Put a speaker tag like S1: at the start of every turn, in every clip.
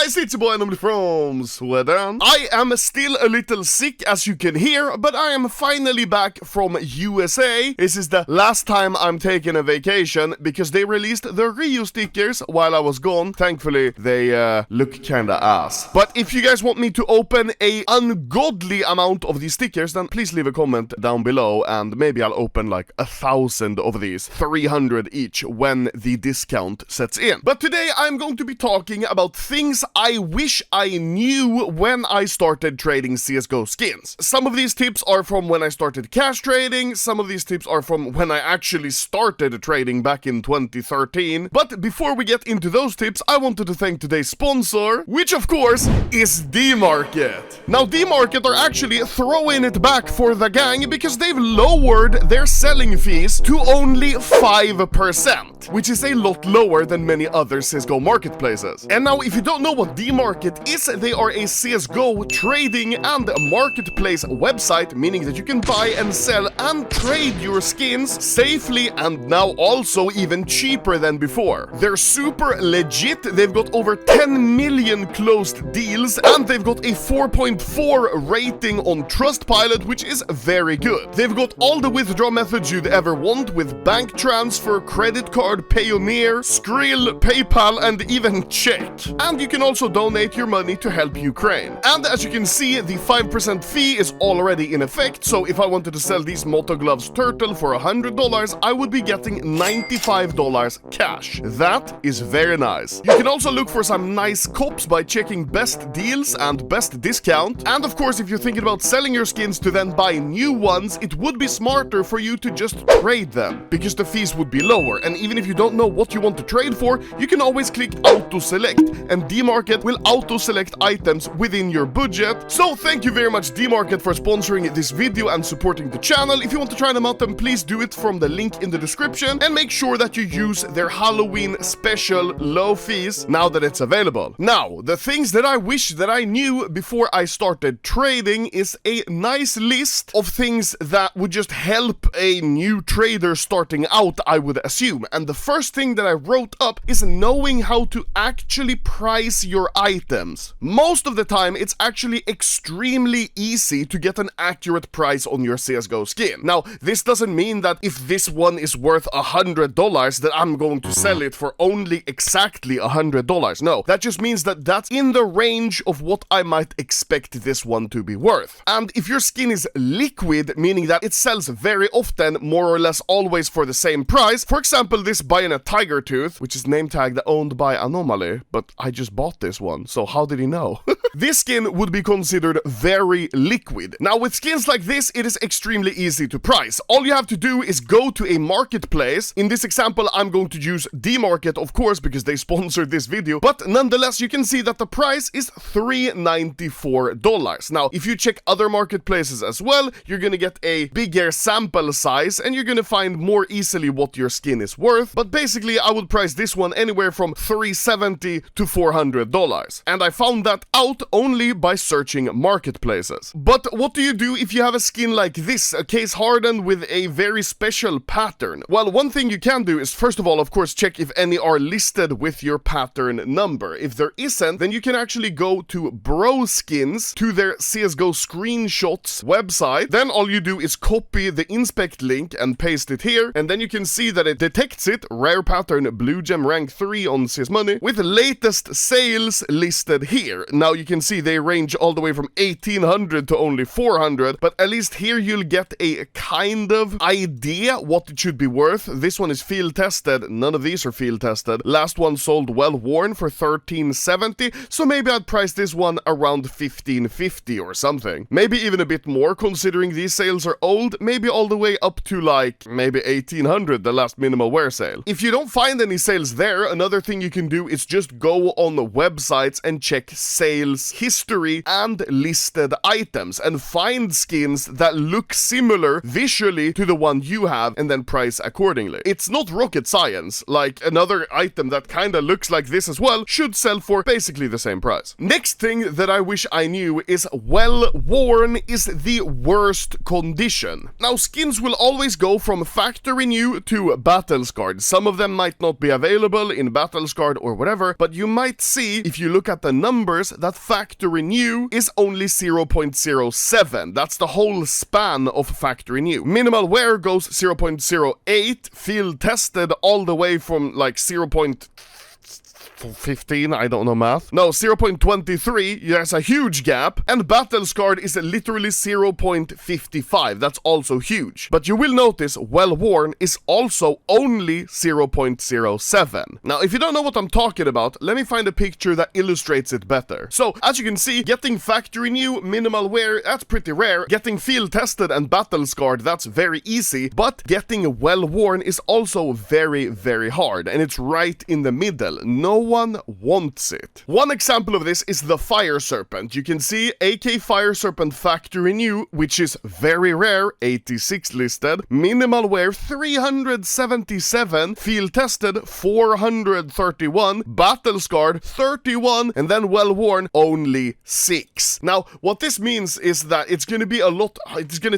S1: guys, it's your boy Anomaly from Sweden. I am still a little sick, as you can hear, but I am finally back from USA. This is the last time I'm taking a vacation, because they released the Rio stickers while I was gone. Thankfully, they look kinda ass. But if you guys want me to open a ungodly amount of these stickers, then please leave a comment down below, and maybe I'll open like 1,000 of these, 300 each, when the discount sets in. But today I'm going to be talking about things I wish I knew when I started trading CSGO skins. Some of these tips are from when I started cash trading, some of these tips are from when I actually started trading back in 2013. But before we get into those tips, I wanted to thank today's sponsor, which of course is DMarket. Now DMarket are actually throwing it back for the gang because they've lowered their selling fees to only 5%, which is a lot lower than many other CSGO marketplaces. And now if you don't know what DMarket is, they are a CSGO trading and marketplace website, meaning that you can buy and sell and trade your skins safely and now also even cheaper than before. They're super legit, they've got over 10 million closed deals and they've got a 4.4 rating on Trustpilot, which is very good. They've got all the withdrawal methods you'd ever want with bank transfer, credit card, Payoneer, Skrill, PayPal and even check. And you can also donate your money to help Ukraine. And as you can see, the 5% fee is already in effect, so if I wanted to sell these Moto Gloves Turtle for $100, I would be getting $95 cash. That is very nice. You can also look for some nice cops by checking best deals and best discount. And of course, if you're thinking about selling your skins to then buy new ones, it would be smarter for you to just trade them, because the fees would be lower. And even if you don't know what you want to trade for, you can always click auto select, and DMarket will auto select items within your budget. So thank you very much DMarket for sponsoring this video and supporting the channel. If you want to try them out, then please do it from the link in the description, and make sure that you use their Halloween special low fees now that it's available. Now, the things that I wish that I knew before I started trading is a nice list of things that would just help a new trader starting out, I would assume. And the first thing that I wrote up is knowing how to actually price your items. Most of the time, it's actually extremely easy to get an accurate price on your CSGO skin. Now, this doesn't mean that if this one is worth $100 that I'm going to sell it for only exactly $100. No, that just means that that's in the range of what I might expect this one to be worth. And if your skin is liquid, meaning that it sells very often, more or less always for the same price, for example, this Bayonet Tiger Tooth, which is name tagged owned by Anomaly, but I just bought this one, so how did he know? This skin would be considered very liquid. Now, with skins like this, it is extremely easy to price. All you have to do is go to a marketplace. In this example, I'm going to use DMarket, of course, because they sponsored this video, but nonetheless, you can see that the price is $394. Now, if you check other marketplaces as well, you're gonna get a bigger sample size, and you're gonna find more easily what your skin is worth, but basically, I would price this one anywhere from $370 to $400. And I found that out only by searching marketplaces. But what do you do if you have a skin like this, a case hardened with a very special pattern? Well, one thing you can do is, first of all, of course, check if any are listed with your pattern number. If there isn't, then you can actually go to Bro Skins, to their CSGO screenshots website. Then all you do is copy the inspect link and paste it here, and then you can see that it detects it, rare pattern, blue gem rank 3 on CS Money, with latest sales listed here. Now you can see they range all the way from 1800 to only 400, but at least here you'll get a kind of idea what it should be worth. This one is field tested, none of these are field tested. Last one sold well worn for 1370, so maybe I'd price this one around 1550 or something. Maybe even a bit more considering these sales are old, maybe all the way up to like maybe 1800, the last minimal wear sale. If you don't find any sales there, another thing you can do is just go on the websites and check sales sales history and listed items and find skins that look similar visually to the one you have and then price accordingly. It's not rocket science, like another item that kinda looks like this as well should sell for basically the same price. Next thing that I wish I knew is well worn is the worst condition. Now skins will always go from factory new to battle scarred. Some of them might not be available in battle scarred or whatever, but you might see if you look at the numbers that factory new is only 0.07. That's the whole span of factory new. Minimal wear goes 0.08, field tested all the way from like 0.15, I don't know math. No, 0.23, there's a huge gap, and battle scarred is literally 0.55, that's also huge. But you will notice well worn is also only 0.07. Now, if you don't know what I'm talking about, let me find a picture that illustrates it better. So, as you can see, getting factory new, minimal wear, that's pretty rare. Getting field tested and battle scarred, that's very easy, but getting well worn is also very, very hard, and it's right in the middle. No one wants it. One example of this is the Fire Serpent. You can see AK Fire Serpent factory new, which is very rare, 86 listed, minimal wear 377, field tested 431, battle scarred 31, and then well worn only 6. Now, what this means is that it's gonna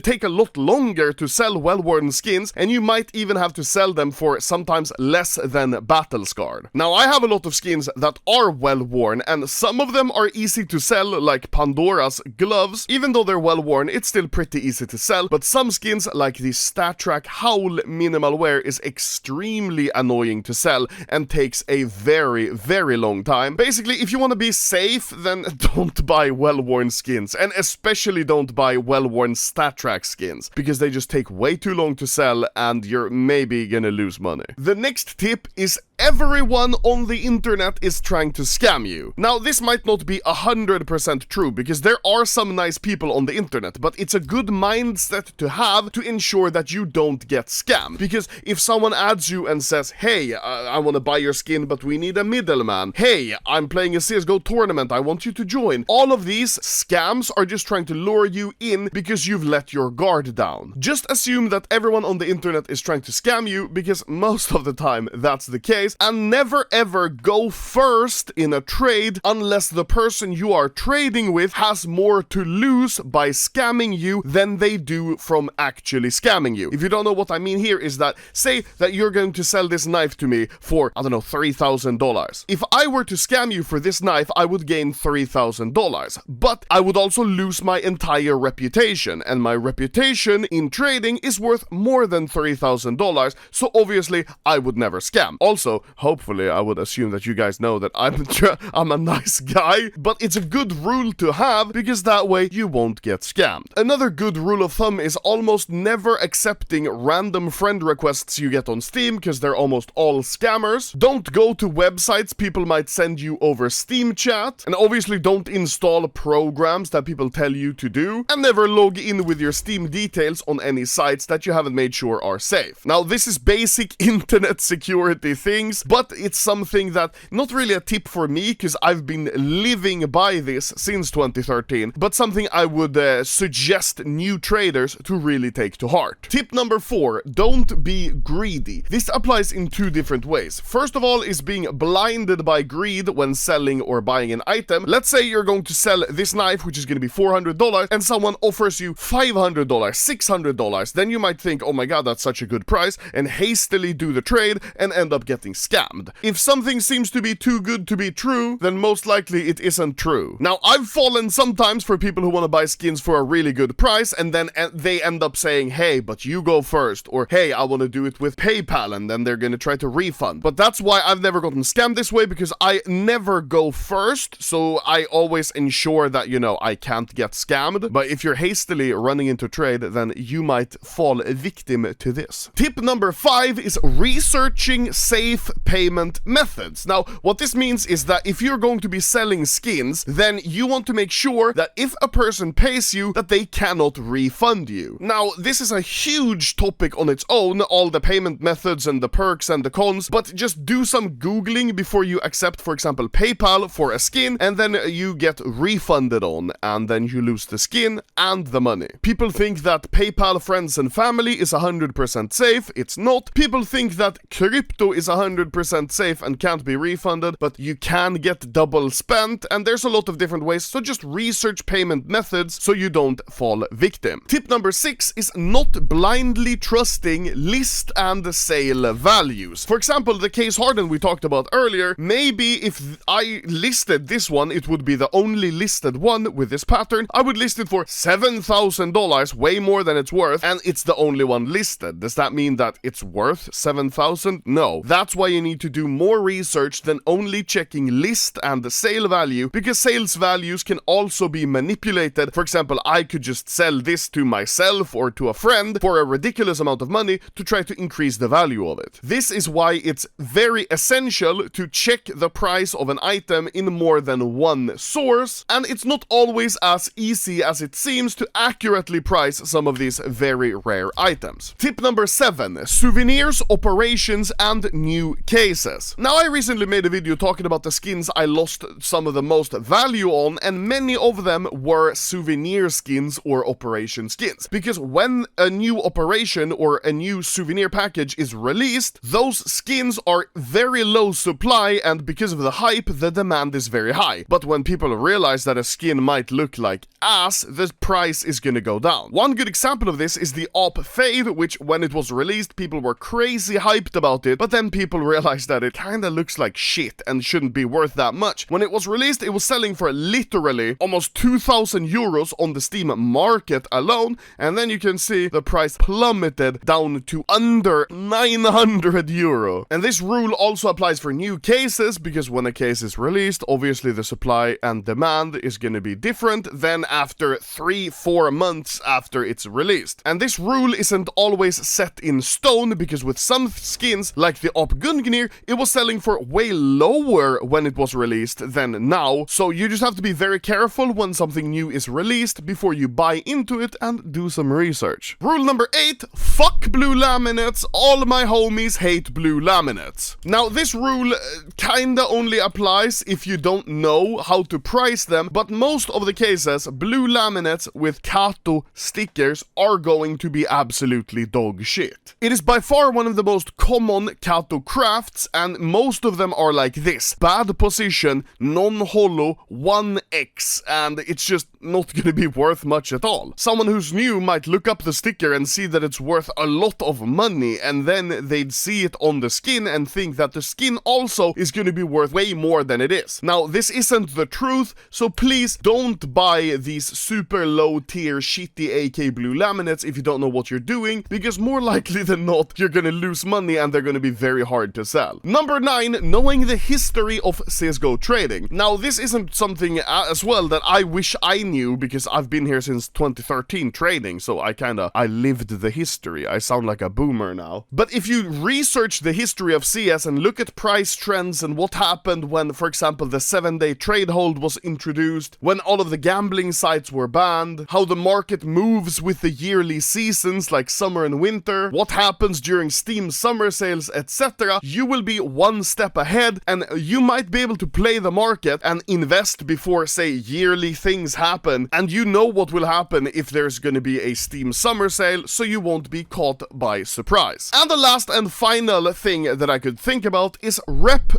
S1: take a lot longer to sell well worn skins, and you might even have to sell them for sometimes less than battle scarred. Now, I have a lot of skins that are well worn, and some of them are easy to sell, like Pandora's gloves. Even though they're well worn, it's still pretty easy to sell, but some skins like the StatTrack Howl minimal wear is extremely annoying to sell and takes a very, very long time. Basically, if you want to be safe, then don't buy well worn skins, and especially don't buy well worn StatTrack skins, because they just take way too long to sell and you're maybe gonna lose money. The next tip is everyone on the internet is trying to scam you. Now, this might not be 100% true, because there are some nice people on the internet, but it's a good mindset to have to ensure that you don't get scammed. Because if someone adds you and says, hey, I want to buy your skin, but we need a middleman. Hey, I'm playing a CSGO tournament, I want you to join. All of these scams are just trying to lure you in because you've let your guard down. Just assume that everyone on the internet is trying to scam you, because most of the time that's the case, and never ever go first in a trade unless the person you are trading with has more to lose by scamming you than they do from actually scamming you. If you don't know what I mean here is that, say that you're going to sell this knife to me for, I don't know, $3,000. If I were to scam you for this knife, I would gain $3,000, but I would also lose my entire reputation, and my reputation in trading is worth more than $3,000, so obviously I would never scam. Also, hopefully I would assume that you guys know that I'm a nice guy, but it's a good rule to have, because that way you won't get scammed. Another good rule of thumb is almost never accepting random friend requests you get on Steam, because they're almost all scammers. Don't go to websites people might send you over Steam chat, and obviously don't install programs that people tell you to do, and never log in with your Steam details on any sites that you haven't made sure are safe. Now, this is basic internet security things, but it's something that, not really a tip for me, because I've been living by this since 2013, but something I would suggest new traders to really take to heart. Tip number 4, don't be greedy. This applies in two different ways. First of all is being blinded by greed when selling or buying an item. Let's say you're going to sell this knife, which is going to be $400, and someone offers you $500, $600, then you might think, oh my god, that's such a good price, and hastily do the trade and end up getting scammed. If something seems to be too good to be true, then most likely it isn't true. Now, I've fallen sometimes for people who want to buy skins for a really good price, and then they end up saying, hey, but you go first, or hey, I want to do it with PayPal, and then they're gonna try to refund. But that's why I've never gotten scammed this way, because I never go first, so I always ensure that, you know, I can't get scammed. But if you're hastily running into trade, then you might fall a victim to this. Tip number 5 is researching safe safe payment methods. Now, what this means is that if you're going to be selling skins, then you want to make sure that if a person pays you, that they cannot refund you. Now, this is a huge topic on its own, all the payment methods and the perks and the cons, but just do some Googling before you accept, for example, PayPal for a skin, and then you get refunded on, and then you lose the skin and the money. People think that PayPal friends and family is 100% safe. It's not. People think that crypto is 100% safe and can't be refunded, but you can get double spent, and there's a lot of different ways, so just research payment methods so you don't fall victim. Tip number 6 is not blindly trusting list and sale values. For example, the case hardened we talked about earlier, maybe if I listed this one, it would be the only listed one with this pattern. I would list it for $7,000, way more than it's worth, and it's the only one listed. Does that mean that it's worth $7,000? No. That's why you need to do more research than only checking list and the sale value, because sales values can also be manipulated. For example, I could just sell this to myself or to a friend for a ridiculous amount of money to try to increase the value of it. This is why it's very essential to check the price of an item in more than one source, and it's not always as easy as it seems to accurately price some of these very rare items. Tip number 7, souvenirs, operations, and new cases. Now, I recently made a video talking about the skins I lost some of the most value on, and many of them were souvenir skins or operation skins. Because when a new operation or a new souvenir package is released, those skins are very low supply, and because of the hype, the demand is very high. But when people realize that a skin might look like ass, the price is gonna go down. One good example of this is the Op Fade, which when it was released, people were crazy hyped about it, but then people realized that it kinda looks like shit and shouldn't be worth that much. When it was released, it was selling for literally almost 2,000 euros on the Steam market alone, and then you can see the price plummeted down to under 900 euro. And this rule also applies for new cases, because when a case is released, obviously the supply and demand is going to be different than after 3-4 months after it's released. And this rule isn't always set in stone, because with some skins, like the Op Gungnir, it was selling for way lower when it was released than now, so you just have to be very careful when something new is released before you buy into it and do some research. Rule number 8, fuck blue laminates. All my homies hate blue laminates. Now, this rule kinda only applies if you don't know how to price them, but most of the cases, blue laminates with Kato stickers are going to be absolutely dog shit. It is by far one of the most common Kato crafts, and most of them are like this: bad position, non-hollow, 1x, and it's just not gonna be worth much at all. Someone who's new might look up the sticker and see that it's worth a lot of money, and then they'd see it on the skin and think that the skin also is gonna be worth way more than it is. Now, this isn't the truth, so please don't buy these super low tier shitty AK blue laminates if you don't know what you're doing, because more likely than not, you're gonna lose money and they're gonna be very hard to sell. Number 9, knowing the history of CSGO trading. Now, this isn't something as well that I wish I knew, because I've been here since 2013 trading, so I lived the history. I sound like a boomer now. But if you research the history of CS and look at price trends and what happened when, for example, the 7-day trade hold was introduced, when all of the gambling sites were banned, how the market moves with the yearly seasons like summer and winter, what happens during Steam summer sales, etc., you will be one step ahead, and you might be able to play the market and invest before, say, yearly things happen, and you know what will happen if there's gonna be a Steam summer sale, so you won't be caught by surprise. And the last and final thing that I could think about is rep.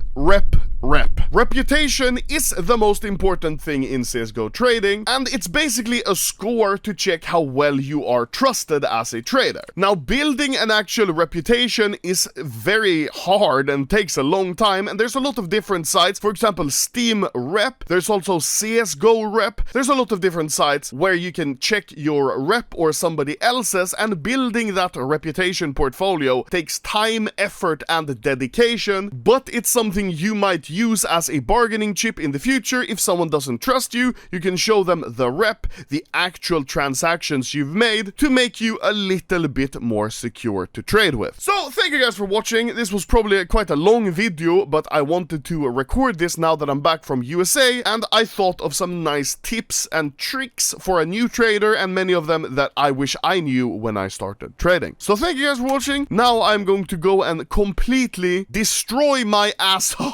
S1: Reputation is the most important thing in CSGO trading, and it's basically a score to check how well you are trusted as a trader. Now, building an actual reputation is very hard and takes a long time, and there's a lot of different sites. For example, Steam Rep, there's also CSGO Rep, there's a lot of different sites where you can check your rep or somebody else's, and building that reputation portfolio takes time, effort, and dedication, but it's something you might use as a bargaining chip in the future. If someone doesn't trust you, you can show them the rep, the actual transactions you've made, to make you a little bit more secure to trade with. So thank you guys for watching. This was probably quite a long video, but I wanted to record this now that I'm back from USA, and I thought of some nice tips and tricks for a new trader, and many of them that I wish I knew when I started trading. So thank you guys for watching. Now I'm going to go and completely destroy my asshole